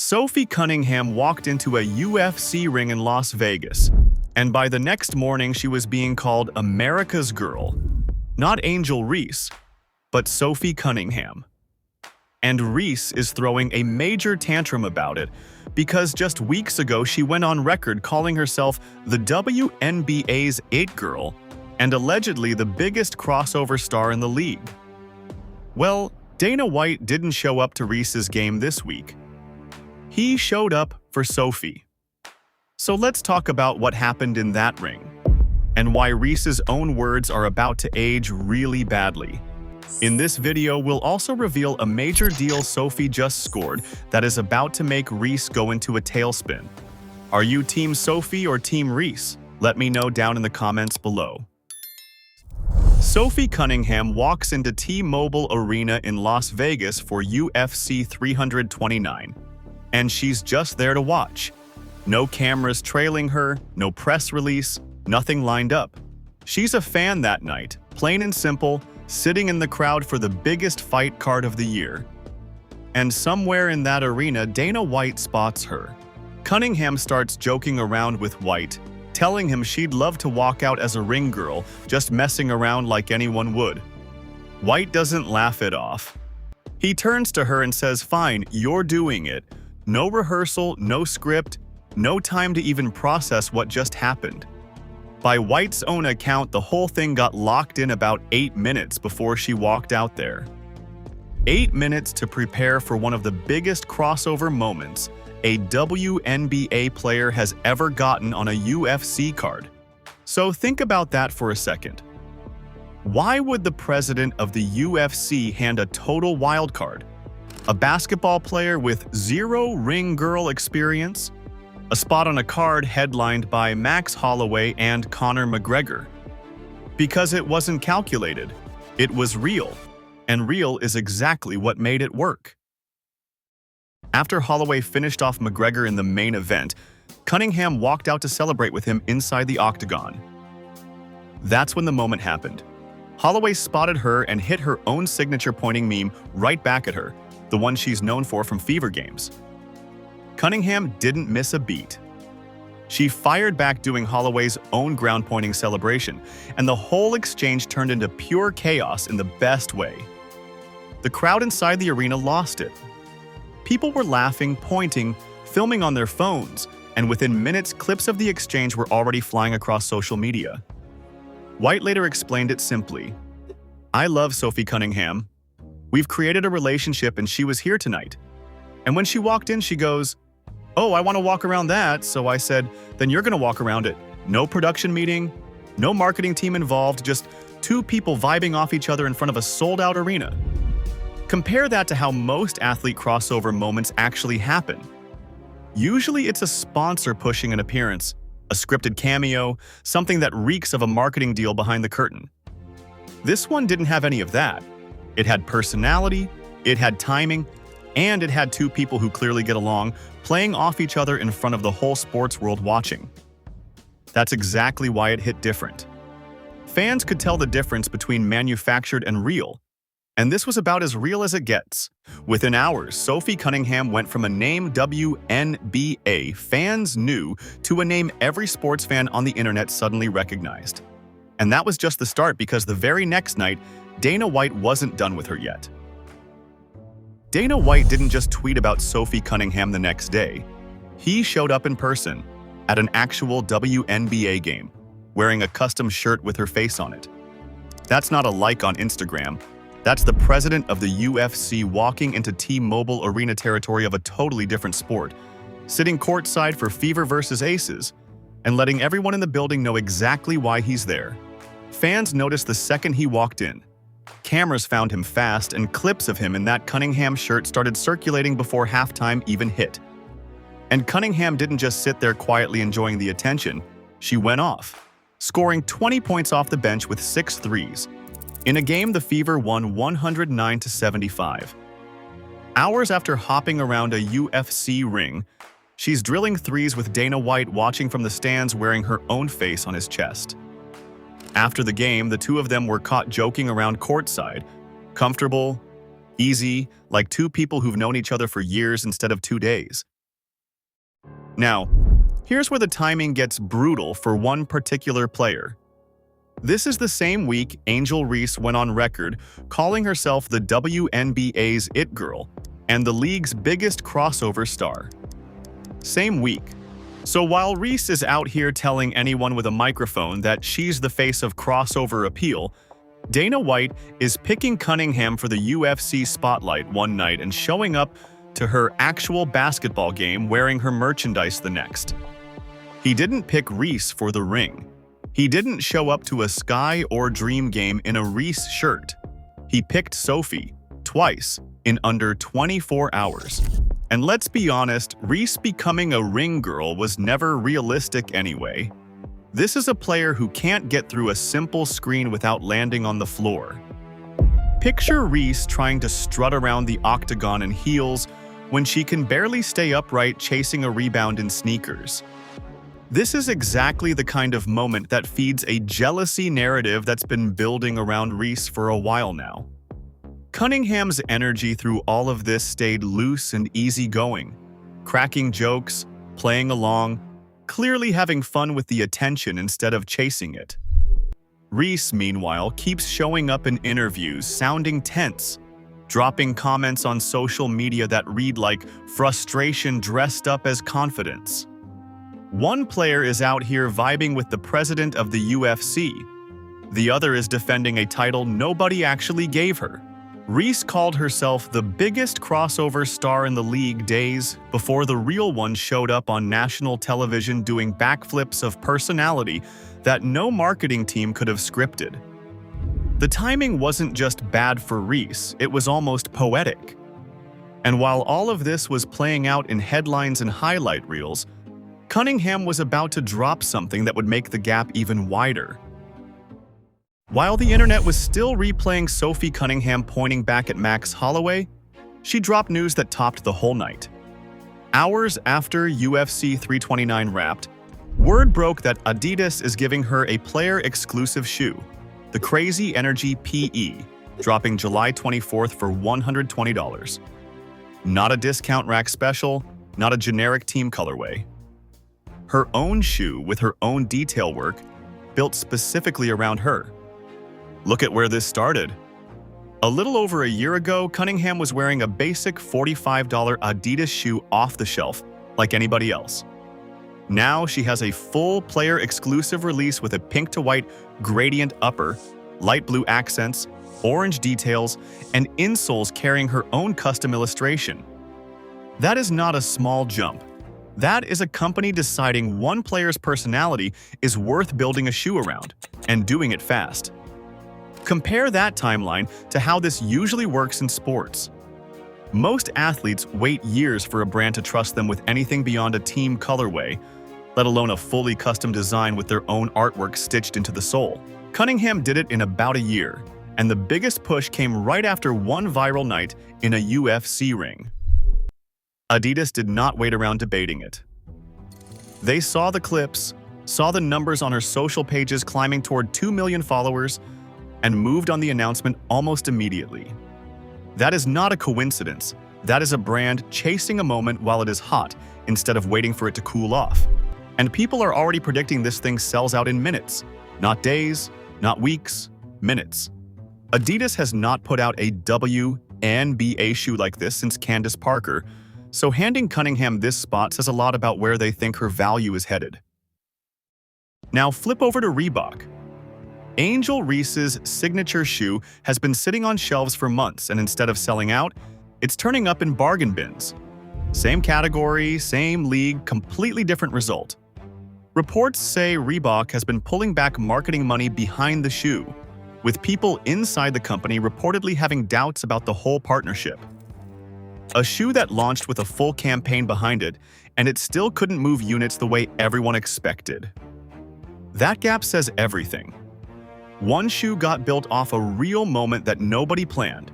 Sophie Cunningham walked into a UFC ring in Las Vegas, and by the next morning she was being called America's Girl. Not Angel Reese, but Sophie Cunningham. And Reese is throwing a major tantrum about it because just weeks ago she went on record calling herself the WNBA's It Girl and allegedly the biggest crossover star in the league. Well, Dana White didn't show up to Reese's game this week. He showed up for Sophie. So let's talk about what happened in that ring and why Reese's own words are about to age really badly. In this video, we'll also reveal a major deal Sophie just scored that is about to make Reese go into a tailspin. Are you Team Sophie or Team Reese? Let me know down in the comments below. Sophie Cunningham walks into T-Mobile Arena in Las Vegas for UFC 329. And she's just there to watch. No cameras trailing her, no press release, nothing lined up. She's a fan that night, plain and simple, sitting in the crowd for the biggest fight card of the year. And somewhere in that arena, Dana White spots her. Cunningham starts joking around with White, telling him she'd love to walk out as a ring girl, just messing around like anyone would. White doesn't laugh it off. He turns to her and says, "Fine, you're doing it. No rehearsal, no script, no time to even process what just happened." By White's own account, the whole thing got locked in about 8 minutes before she walked out there. 8 minutes to prepare for one of the biggest crossover moments a WNBA player has ever gotten on a UFC card. So think about that for a second. Why would the president of the UFC hand a total wildcard? A basketball player with zero ring girl experience? A spot on a card headlined by Max Holloway and Conor McGregor? Because it wasn't calculated. It was real. And real is exactly what made it work. After Holloway finished off McGregor in the main event, Cunningham walked out to celebrate with him inside the octagon. That's when the moment happened. Holloway spotted her and hit her own signature pointing meme right back at her, the one she's known for from Fever games. Cunningham didn't miss a beat. She fired back doing Holloway's own ground-pointing celebration, and the whole exchange turned into pure chaos in the best way. The crowd inside the arena lost it. People were laughing, pointing, filming on their phones, and within minutes, clips of the exchange were already flying across social media. White later explained it simply. "I love Sophie Cunningham. We've created a relationship and she was here tonight. And when she walked in, she goes, 'Oh, I want to walk around that.' So I said, 'Then you're going to walk around it.' No production meeting, no marketing team involved, just two people vibing off each other in front of a sold-out arena." Compare that to how most athlete crossover moments actually happen. Usually it's a sponsor pushing an appearance, a scripted cameo, something that reeks of a marketing deal behind the curtain. This one didn't have any of that. It had personality, it had timing, and it had two people who clearly get along, playing off each other in front of the whole sports world watching. That's exactly why it hit different. Fans could tell the difference between manufactured and real, and this was about as real as it gets. Within hours, Sophie Cunningham went from a name WNBA fans knew to a name every sports fan on the internet suddenly recognized. And that was just the start, because the very next night, Dana White wasn't done with her yet. Dana White didn't just tweet about Sophie Cunningham the next day. He showed up in person at an actual WNBA game, wearing a custom shirt with her face on it. That's not a like on Instagram. That's the president of the UFC walking into T-Mobile Arena territory of a totally different sport, sitting courtside for Fever versus Aces, and letting everyone in the building know exactly why he's there. Fans noticed the second he walked in. Cameras found him fast, and clips of him in that Cunningham shirt started circulating before halftime even hit. And Cunningham didn't just sit there quietly enjoying the attention. She went off, scoring 20 points off the bench with 6 threes. In a game, the Fever won 109-75. Hours after hopping around a UFC ring, she's drilling threes with Dana White watching from the stands wearing her own face on his chest. After the game, the two of them were caught joking around courtside, comfortable, easy, like two people who've known each other for years instead of 2 days. Now, here's where the timing gets brutal for one particular player. This is the same week Angel Reese went on record calling herself the WNBA's It Girl and the league's biggest crossover star. Same week. So while Reese is out here telling anyone with a microphone that she's the face of crossover appeal, Dana White is picking Cunningham for the UFC spotlight one night and showing up to her actual basketball game wearing her merchandise the next. He didn't pick Reese for the ring. He didn't show up to a Sky or Dream game in a Reese shirt. He picked Sophie, twice, in under 24 hours. And let's be honest, Reese becoming a ring girl was never realistic anyway. This is a player who can't get through a simple screen without landing on the floor. Picture Reese trying to strut around the octagon in heels when she can barely stay upright chasing a rebound in sneakers. This is exactly the kind of moment that feeds a jealousy narrative that's been building around Reese for a while now. Cunningham's energy through all of this stayed loose and easygoing, cracking jokes, playing along, clearly having fun with the attention instead of chasing it. Reese, meanwhile, keeps showing up in interviews sounding tense, dropping comments on social media that read like frustration dressed up as confidence. One player is out here vibing with the president of the UFC. The other is defending a title nobody actually gave her. Reese called herself the biggest crossover star in the league days before the real one showed up on national television doing backflips of personality that no marketing team could have scripted. The timing wasn't just bad for Reese, it was almost poetic. And while all of this was playing out in headlines and highlight reels, Cunningham was about to drop something that would make the gap even wider. While the internet was still replaying Sophie Cunningham pointing back at Max Holloway, she dropped news that topped the whole night. Hours after UFC 329 wrapped, word broke that Adidas is giving her a player-exclusive shoe, the Crazy Energy PE, dropping July 24th for $120. Not a discount rack special, not a generic team colorway. Her own shoe with her own detail work, built specifically around her. Look at where this started. A little over a year ago, Cunningham was wearing a basic $45 Adidas shoe off the shelf, like anybody else. Now she has a full player-exclusive release with a pink to white gradient upper, light blue accents, orange details, and insoles carrying her own custom illustration. That is not a small jump. That is a company deciding one player's personality is worth building a shoe around, and doing it fast. Compare that timeline to how this usually works in sports. Most athletes wait years for a brand to trust them with anything beyond a team colorway, let alone a fully custom design with their own artwork stitched into the sole. Cunningham did it in about a year, and the biggest push came right after one viral night in a UFC ring. Adidas did not wait around debating it. They saw the clips, saw the numbers on her social pages climbing toward 2 million followers, and moved on the announcement almost immediately. That is not a coincidence. That is a brand chasing a moment while it is hot instead of waiting for it to cool off. And people are already predicting this thing sells out in minutes. Not days, not weeks, minutes. Adidas has not put out a WNBA shoe like this since Candace Parker, so handing Cunningham this spot says a lot about where they think her value is headed. Now flip over to Reebok. Angel Reese's signature shoe has been sitting on shelves for months, and instead of selling out, it's turning up in bargain bins. Same category, same league, completely different result. Reports say Reebok has been pulling back marketing money behind the shoe, with people inside the company reportedly having doubts about the whole partnership. A shoe that launched with a full campaign behind it, and it still couldn't move units the way everyone expected. That gap says everything. One shoe got built off a real moment that nobody planned.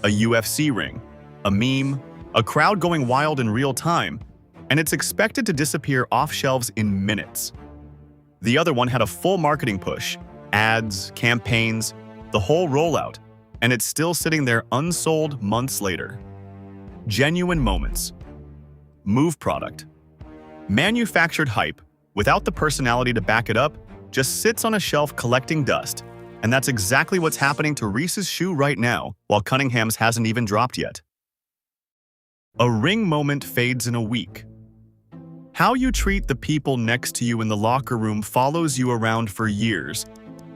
A UFC ring, a meme, a crowd going wild in real time, and it's expected to disappear off shelves in minutes. The other one had a full marketing push, ads, campaigns, the whole rollout, and it's still sitting there unsold months later. Genuine moments. Move product. Manufactured hype, without the personality to back it up, just sits on a shelf collecting dust. And that's exactly what's happening to Reese's shoe right now, while Cunningham's hasn't even dropped yet. A ring moment fades in a week. How you treat the people next to you in the locker room follows you around for years.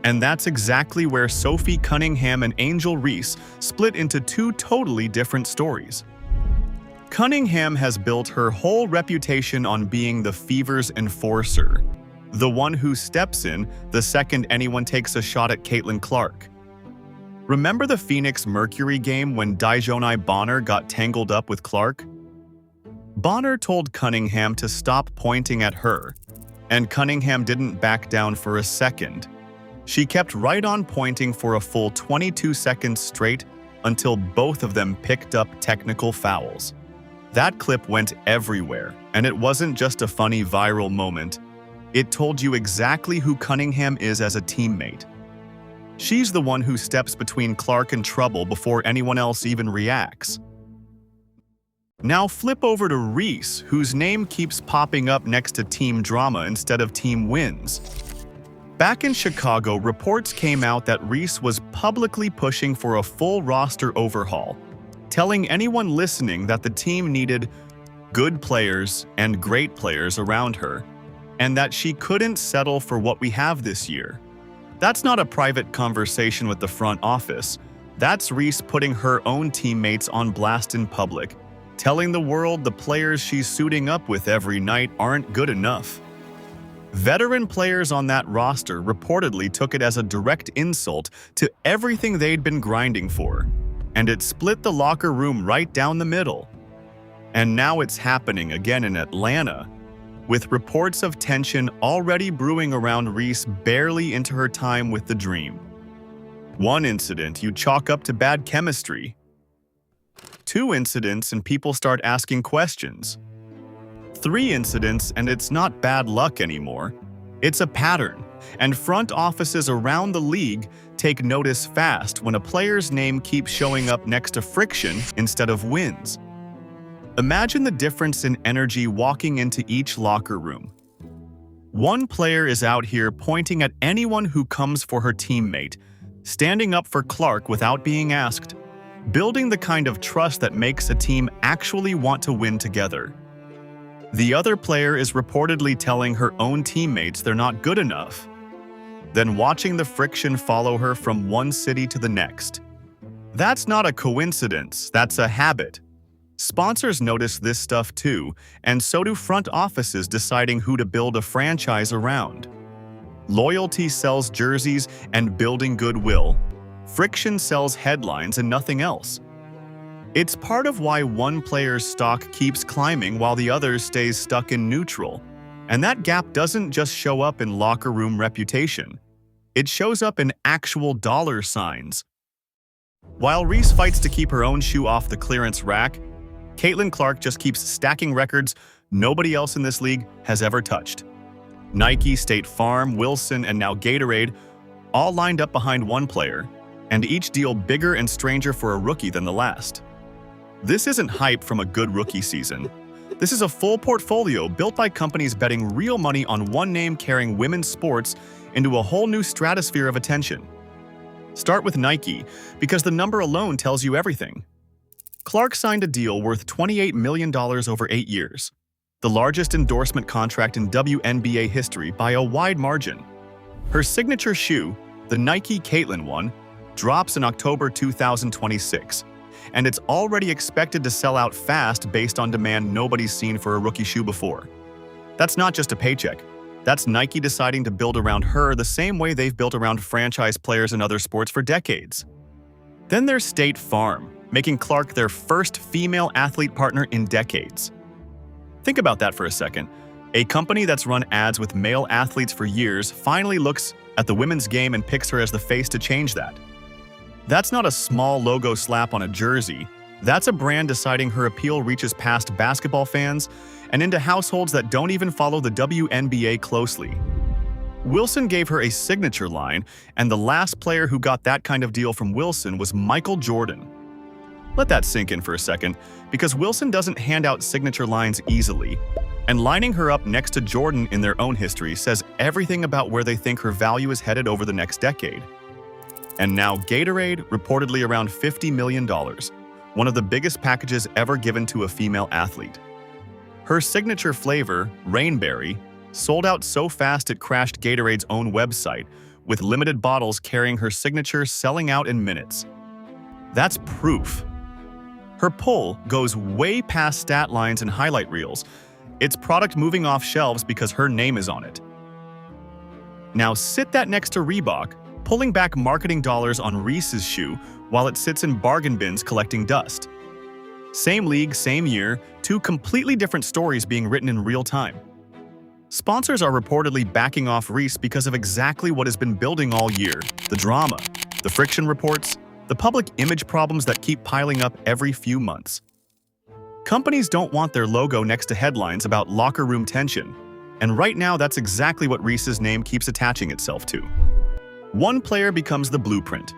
And that's exactly where Sophie Cunningham and Angel Reese split into two totally different stories. Cunningham has built her whole reputation on being the Fever's enforcer, the one who steps in the second anyone takes a shot at Caitlin Clark. Remember the Phoenix Mercury game when Dijonai Bonner got tangled up with Clark? Bonner told Cunningham to stop pointing at her, and Cunningham didn't back down for a second. She kept right on pointing for a full 22 seconds straight until both of them picked up technical fouls. That clip went everywhere, and it wasn't just a funny viral moment. It told you exactly who Cunningham is as a teammate. She's the one who steps between Clark and trouble before anyone else even reacts. Now flip over to Reese, whose name keeps popping up next to team drama instead of team wins. Back in Chicago, reports came out that Reese was publicly pushing for a full roster overhaul, telling anyone listening that the team needed good players and great players around her, and that she couldn't settle for what we have this year. That's not a private conversation with the front office. That's Reese putting her own teammates on blast in public, telling the world the players she's suiting up with every night aren't good enough. Veteran players on that roster reportedly took it as a direct insult to everything they'd been grinding for, and it split the locker room right down the middle. And now it's happening again in Atlanta, with reports of tension already brewing around Reese barely into her time with the Dream. One incident you chalk up to bad chemistry. Two incidents and people start asking questions. Three incidents and it's not bad luck anymore. It's a pattern, and front offices around the league take notice fast when a player's name keeps showing up next to friction instead of wins. Imagine the difference in energy walking into each locker room. One player is out here pointing at anyone who comes for her teammate, standing up for Clark without being asked, building the kind of trust that makes a team actually want to win together. The other player is reportedly telling her own teammates they're not good enough, then watching the friction follow her from one city to the next. That's not a coincidence, that's a habit. Sponsors notice this stuff too, and so do front offices deciding who to build a franchise around. Loyalty sells jerseys and building goodwill. Friction sells headlines and nothing else. It's part of why one player's stock keeps climbing while the other stays stuck in neutral. And that gap doesn't just show up in locker room reputation. It shows up in actual dollar signs. While Reese fights to keep her own shoe off the clearance rack, Caitlin Clark just keeps stacking records nobody else in this league has ever touched. Nike, State Farm, Wilson, and now Gatorade all lined up behind one player, and each deal bigger and stranger for a rookie than the last. This isn't hype from a good rookie season. This is a full portfolio built by companies betting real money on one name carrying women's sports into a whole new stratosphere of attention. Start with Nike, because the number alone tells you everything. Clark signed a deal worth $28 million over 8 years, the largest endorsement contract in WNBA history by a wide margin. Her signature shoe, the Nike Caitlin one, drops in October 2026, and it's already expected to sell out fast based on demand nobody's seen for a rookie shoe before. That's not just a paycheck. That's Nike deciding to build around her the same way they've built around franchise players in other sports for decades. Then there's State Farm, making Clark their first female athlete partner in decades. Think about that for a second. A company that's run ads with male athletes for years finally looks at the women's game and picks her as the face to change that. That's not a small logo slap on a jersey. That's a brand deciding her appeal reaches past basketball fans and into households that don't even follow the WNBA closely. Wilson gave her a signature line, and the last player who got that kind of deal from Wilson was Michael Jordan. Let that sink in for a second, because Wilson doesn't hand out signature lines easily, And lining her up next to Jordan in their own history says everything about where they think her value is headed over the next decade. And now Gatorade, reportedly around $50 million, one of the biggest packages ever given to a female athlete. Her signature flavor, Rainberry, sold out so fast it crashed Gatorade's own website, with limited bottles carrying her signature selling out in minutes. That's proof. Her pull goes way past stat lines and highlight reels. It's product moving off shelves because her name is on it. Now sit that next to Reebok, pulling back marketing dollars on Reese's shoe while it sits in bargain bins collecting dust. Same league, same year, two completely different stories being written in real time. Sponsors are reportedly backing off Reese because of exactly what has been building all year: the drama, the friction reports, the public image problems that keep piling up every few months. Companies don't want their logo next to headlines about locker room tension, and right now that's exactly what Reese's name keeps attaching itself to. One player becomes the blueprint.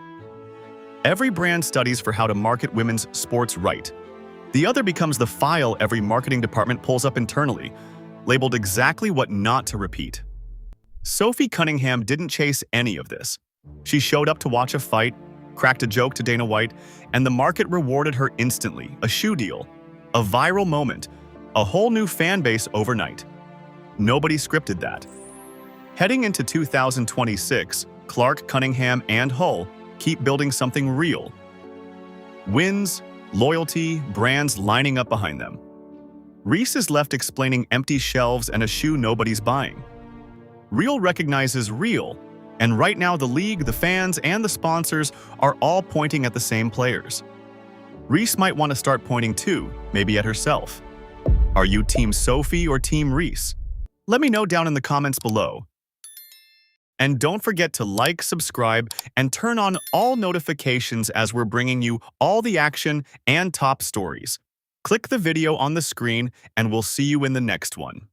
Every brand studies for how to market women's sports right. The other becomes the file every marketing department pulls up internally, labeled exactly what not to repeat. Sophie Cunningham didn't chase any of this. She showed up to watch a fight, cracked a joke to Dana White, and the market rewarded her instantly: a shoe deal, a viral moment, a whole new fan base overnight. Nobody scripted that. Heading into 2026, Clark, Cunningham, and Hull keep building something real. Wins, loyalty, brands lining up behind them. Reese is left explaining empty shelves and a shoe nobody's buying. Real recognizes real, and right now the league, the fans, and the sponsors are all pointing at the same players. Reese might want to start pointing too, maybe at herself. Are you Team Sophie or Team Reese? Let me know down in the comments below. And don't forget to like, subscribe, and turn on all notifications as we're bringing you all the action and top stories. Click the video on the screen, and we'll see you in the next one.